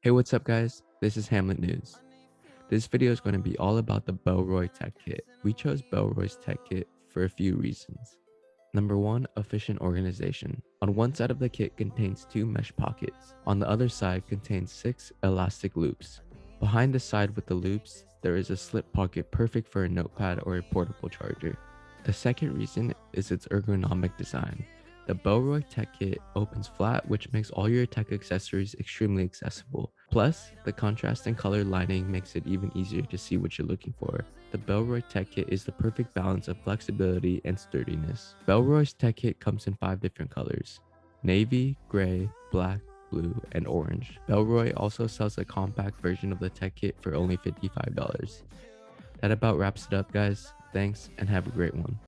Hey, what's up guys? This is Hamlet News. This video is going to be all about the Bellroy Tech Kit. We chose Bellroy's Tech Kit for a few reasons. Number 1, efficient organization. On one side of the kit contains 2 mesh pockets. On the other side contains 6 elastic loops. Behind the side with the loops, there is a slip pocket perfect for a notepad or a portable charger. The second reason is its ergonomic design. The Bellroy Tech Kit opens flat, which makes all your tech accessories extremely accessible. Plus, the contrasting color lining makes it even easier to see what you're looking for. The Bellroy Tech Kit is the perfect balance of flexibility and sturdiness. Bellroy's Tech Kit comes in 5 different colors: navy, gray, black, blue, and orange. Bellroy also sells a compact version of the Tech Kit for only $55. That about wraps it up, guys. Thanks and have a great one.